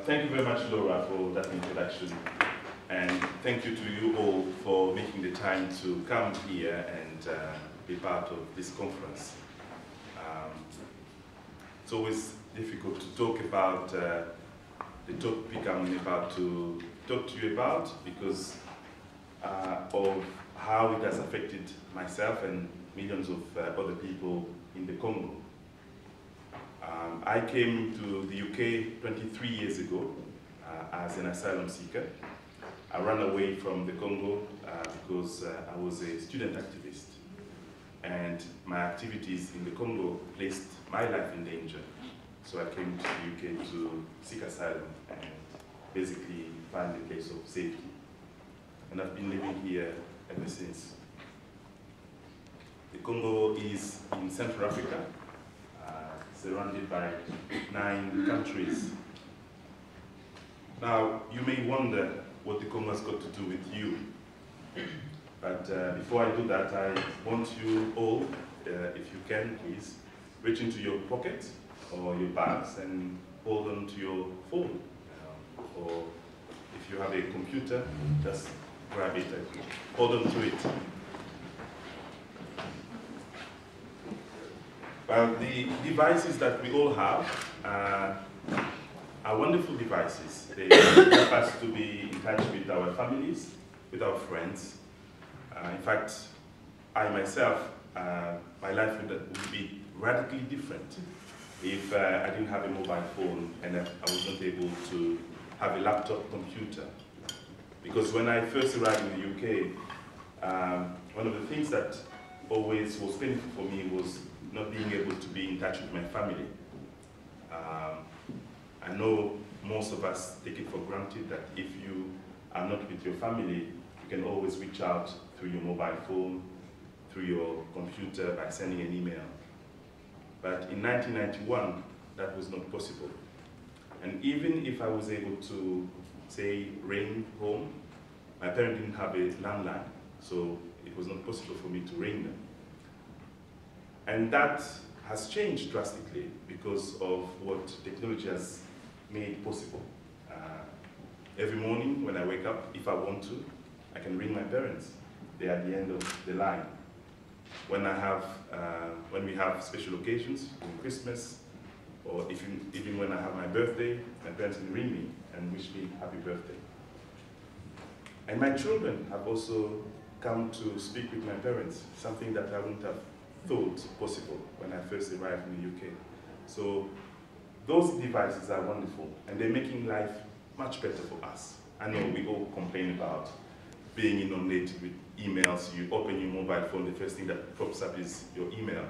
Thank you very much, Laura, for that introduction. And thank you to you all for making the time to come here and be part of this conference. It's always difficult to talk about the topic I'm about to talk to you about because of how it has affected myself and millions of other people in the Congo. I came to the UK 23 years ago as an asylum seeker. I ran away from the Congo because I was a student activist. And my activities in the Congo placed my life in danger. So I came to the UK to seek asylum and basically find a place of safety. And I've been living here ever since. The Congo is in Central Africa, surrounded by 9 countries. Now, you may wonder what the Congo has got to do with you. But before I do that, I want you all, if you can, please, reach into your pocket or your bags and hold on to your phone. Or if you have a computer, just grab it and hold on to it. Well, the devices that we all have are wonderful devices. They help us to be in touch with our families, with our friends. In fact, I myself, my life would be radically different if I didn't have a mobile phone and I was not able to have a laptop computer. Because when I first arrived in the UK, one of the things that always was painful for me was not being able to be in touch with my family. I know most of us take it for granted that if you are not with your family, you can always reach out through your mobile phone, through your computer, by sending an email. But in 1991, that was not possible. And even if I was able to, say, ring home, my parents didn't have a landline, so it was not possible for me to ring them. And that has changed drastically because of what technology has made possible. Every morning when I wake up, if I want to, I can ring my parents. They're at the end of the line. When we have special occasions, on Christmas, or even when I have my birthday, my parents can ring me and wish me happy birthday. And my children have also come to speak with my parents, something that I wouldn't have thought possible when I first arrived in the UK. So those devices are wonderful, and they're making life much better for us. I know we all complain about being inundated with emails. You open your mobile phone, the first thing that pops up is your email.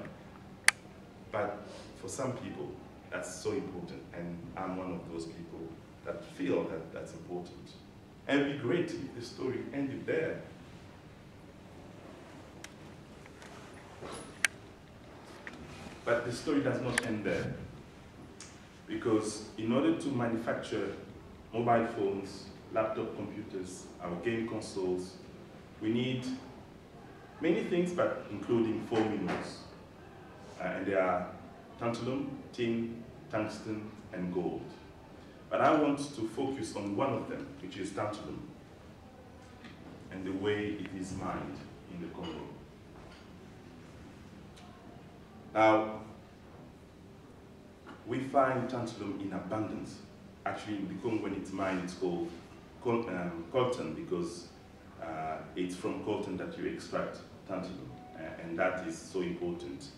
But for some people, that's so important, and I'm one of those people that feel that that's important. And it'd be great if the story ended there. But the story does not end there, because in order to manufacture mobile phones, laptop computers, our game consoles, we need many things, but including 4 minerals. And they are tantalum, tin, tungsten, and gold. But I want to focus on one of them, which is tantalum, and the way it is mined in the Congo. Now, we find tantalum in abundance. Actually, in the Congo, when it's mined, it's called coltan, because it's from coltan that you extract tantalum, and that is so important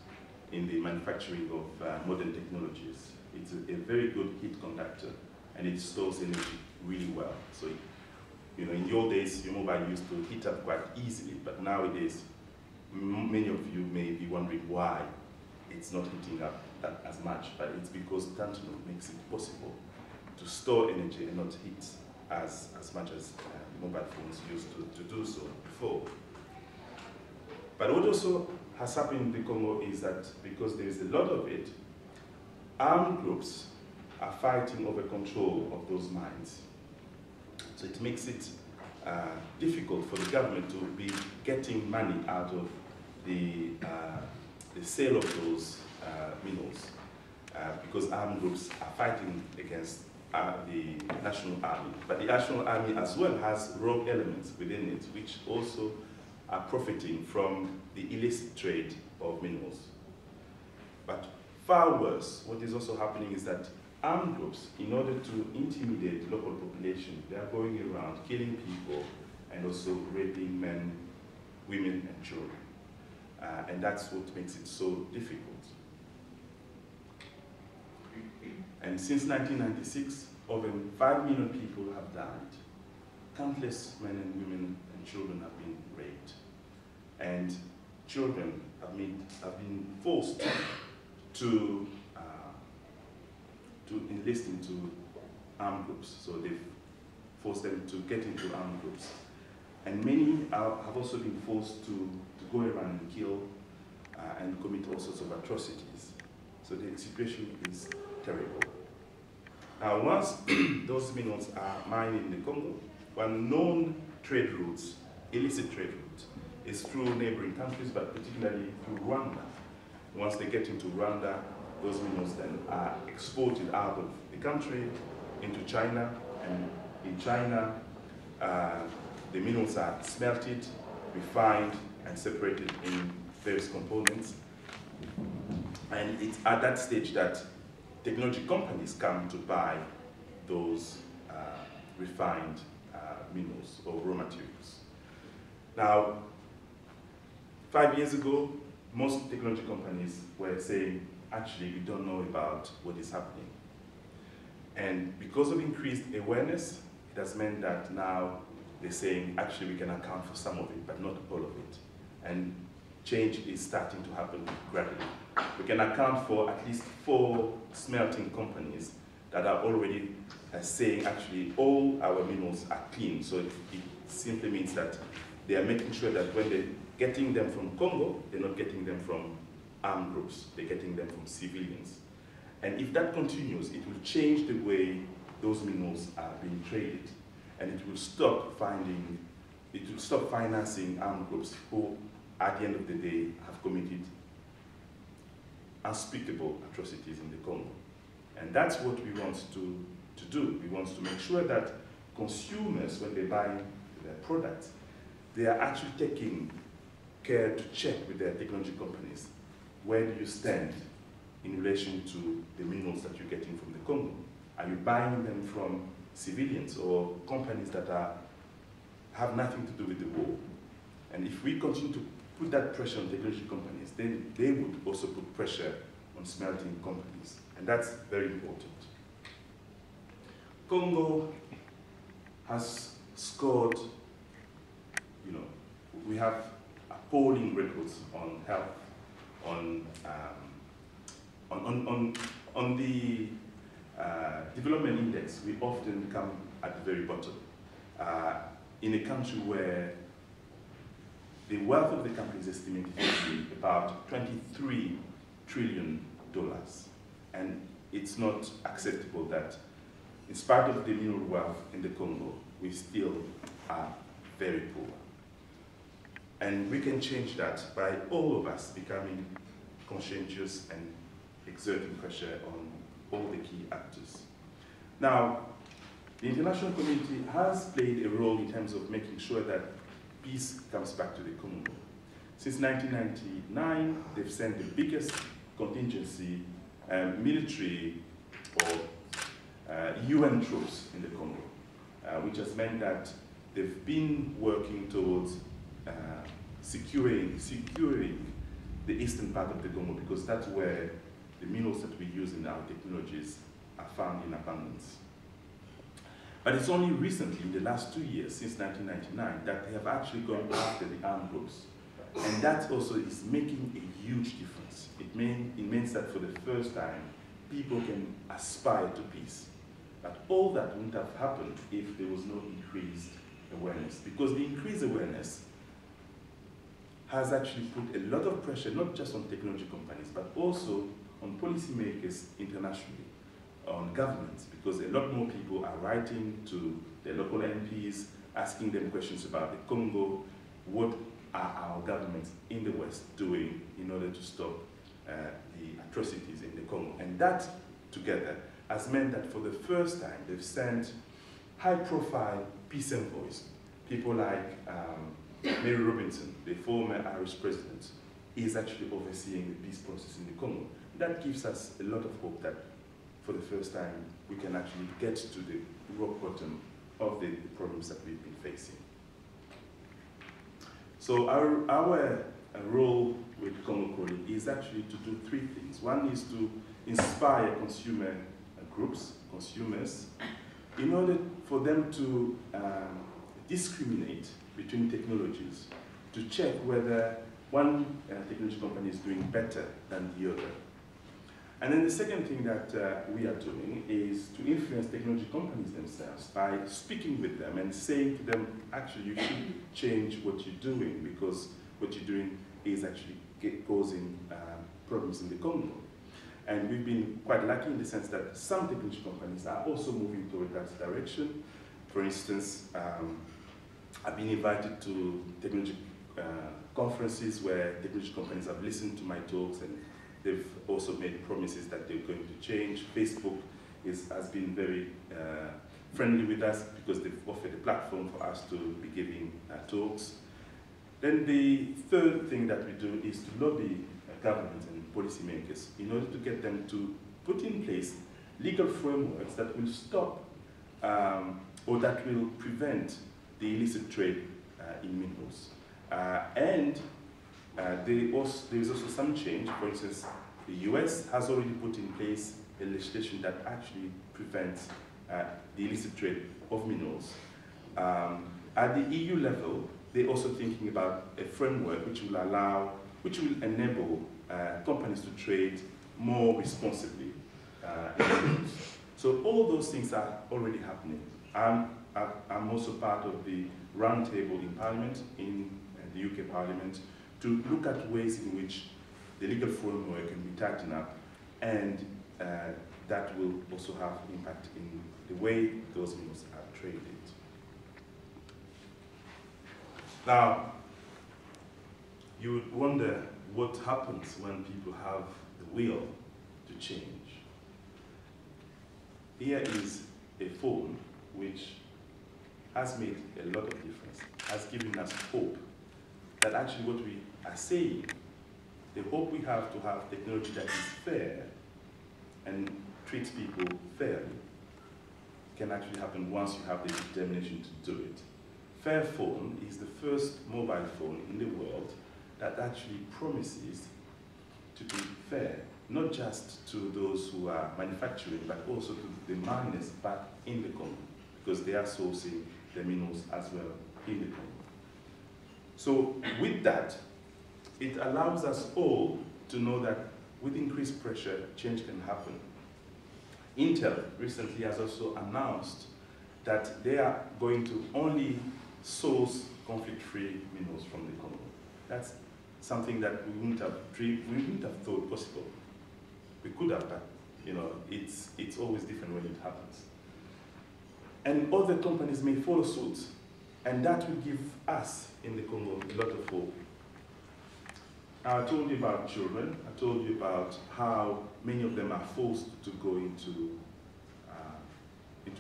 in the manufacturing of modern technologies. It's a very good heat conductor, and it stores energy really well. So, you know, in the old days, your mobile used to heat up quite easily, but nowadays, many of you may be wondering why it's not heating up as much, but it's because tantalum makes it possible to store energy and not heat as much as mobile phones used to do so before. But what also has happened in the Congo is that because there is a lot of it, armed groups are fighting over control of those mines. So it makes it difficult for the government to be getting money out of the sale of those minerals, because armed groups are fighting against the National Army. But the National Army as well has rogue elements within it, which also are profiting from the illicit trade of minerals. But far worse, what is also happening is that armed groups, in order to intimidate the local population, they are going around killing people and also raping men, women, and children. And that's what makes it so difficult. And since 1996, over 5 million people have died. Countless men and women and children have been raped. And children have been forced to enlist into armed groups. So they've forced them to get into armed groups. And many have also been forced to go around and kill and commit all sorts of atrocities. So the situation is terrible. Now, once those minerals are mined in the Congo, one known trade routes, illicit trade route, is through neighboring countries, but particularly through Rwanda. Once they get into Rwanda, those minerals then are exported out of the country into China, and in China, the minerals are smelted, refined, and separated in various components. And it's at that stage that technology companies come to buy those refined minerals or raw materials. Now, 5 years ago, most technology companies were saying, actually, we don't know about what is happening. And because of increased awareness, it has meant that now they're saying, actually, we can account for some of it, but not all of it. And change is starting to happen gradually. We can account for at least 4 smelting companies that are already saying, actually, all our minerals are clean. So it simply means that they are making sure that when they're getting them from Congo, they're not getting them from armed groups, they're getting them from civilians. And if that continues, it will change the way those minerals are being traded. And it will stop financing armed groups who, at the end of the day, have committed unspeakable atrocities in the Congo. And that's what we want to do. We want to make sure that consumers, when they buy their products, they are actually taking care to check with their technology companies, where do you stand in relation to the minerals that you're getting from the Congo? Are you buying them from civilians or companies that have nothing to do with the war? And if we continue to put that pressure on technology companies, then they would also put pressure on smelting companies. And that's very important. Congo has scored, we have appalling records on health, on the development index. We often come at the very bottom. In a country where the wealth of the country is estimated to be about $23 trillion. And it's not acceptable that, in spite of the mineral wealth in the Congo, we still are very poor. And we can change that by all of us becoming conscientious and exerting pressure on all the key actors. Now, the international community has played a role in terms of making sure that peace comes back to the Congo. Since 1999, they've sent the biggest contingency, military or UN troops in the Congo, which has meant that they've been working towards securing the eastern part of the Congo, because that's where the minerals that we use in our technologies are found in abundance. But it's only recently, in the last 2 years, since 1999, that they have actually gone after the armed groups. And that also is making a huge difference. It means that for the first time, people can aspire to peace. But all that wouldn't have happened if there was no increased awareness. Because the increased awareness has actually put a lot of pressure, not just on technology companies, but also on policymakers internationally, on governments, because a lot more people are writing to their local MPs, asking them questions about the Congo. What are our governments in the West doing in order to stop the atrocities in the Congo? And that together has meant that for the first time, they've sent high-profile peace envoys, people like Mary Robinson, the former Irish president, is actually overseeing the peace process in the Congo. That gives us a lot of hope that for the first time, we can actually get to the rock bottom of the problems that we've been facing. So our role with Congo Calling is actually to do three things. One is to inspire consumer groups, consumers, in order for them to discriminate between technologies, to check whether one technology company is doing better than the other. And then the second thing that we are doing is to influence technology companies themselves by speaking with them and saying to them, actually, you should change what you're doing because what you're doing is actually causing problems in the Congo. And we've been quite lucky in the sense that some technology companies are also moving toward that direction. For instance, I've been invited to technology conferences where technology companies have listened to my talks, and they've also made promises that they're going to change. Facebook has been very friendly with us because they've offered a platform for us to be giving talks. Then the third thing that we do is to lobby governments and policymakers in order to get them to put in place legal frameworks that will stop or that will prevent the illicit trade in minerals. There is also some change. For instance, the US has already put in place a legislation that actually prevents the illicit trade of minerals. At the EU level, they're also thinking about a framework which will enable companies to trade more responsibly in minerals. So all those things are already happening. I'm also part of the roundtable in Parliament, in the UK Parliament, to look at ways in which the legal framework can be tightened up, and that will also have impact in the way those minerals are traded. Now, you would wonder what happens when people have the will to change. Here is a phone which has made a lot of difference, has given us hope that actually what we are saying, the hope we have to have technology that is fair and treats people fairly, can actually happen once you have the determination to do it. Fairphone is the first mobile phone in the world that actually promises to be fair, not just to those who are manufacturing, but also to the miners back in the Congo, because they are sourcing the minerals as well in the Congo. So with that, it allows us all to know that with increased pressure, change can happen. Intel recently has also announced that they are going to only source conflict-free minerals from the Congo. That's something that we wouldn't have dreamed, we wouldn't have thought possible. We could have, but it's always different when it happens. And other companies may follow suit, and that will give us in the Congo a lot of hope. Now, I told you about children. I told you about how many of them are forced to go into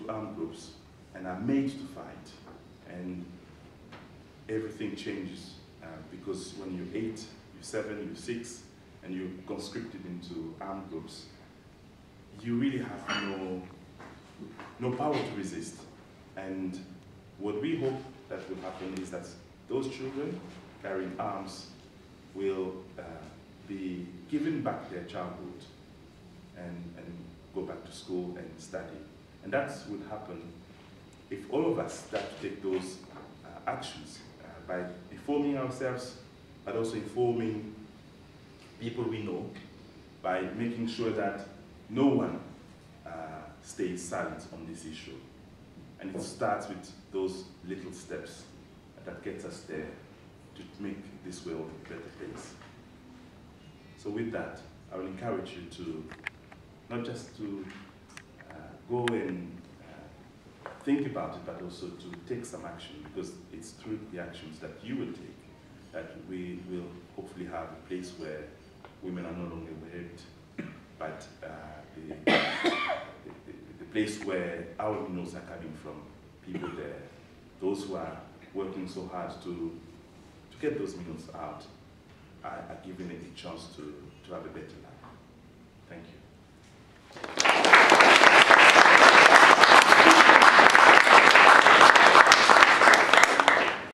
armed groups and are made to fight. And everything changes because when you're 8, you're 7, you're 6, and you're conscripted into armed groups, you really have no power to resist. And what we hope that will happen is that those children carrying arms will be given back their childhood and go back to school and study. And that would happen if all of us start to take those actions by informing ourselves, but also informing people we know, by making sure that no one stays silent on this issue. And it starts with those little steps that gets us there to make this world a better place. So with that, I will encourage you to not just to go and think about it, but also to take some action, because it's through the actions that you will take that we will hopefully have a place where women are no longer raped, but the place where our meals are coming from, people there, those who are working so hard to get those meals out, are given a chance to have a better life. Thank you.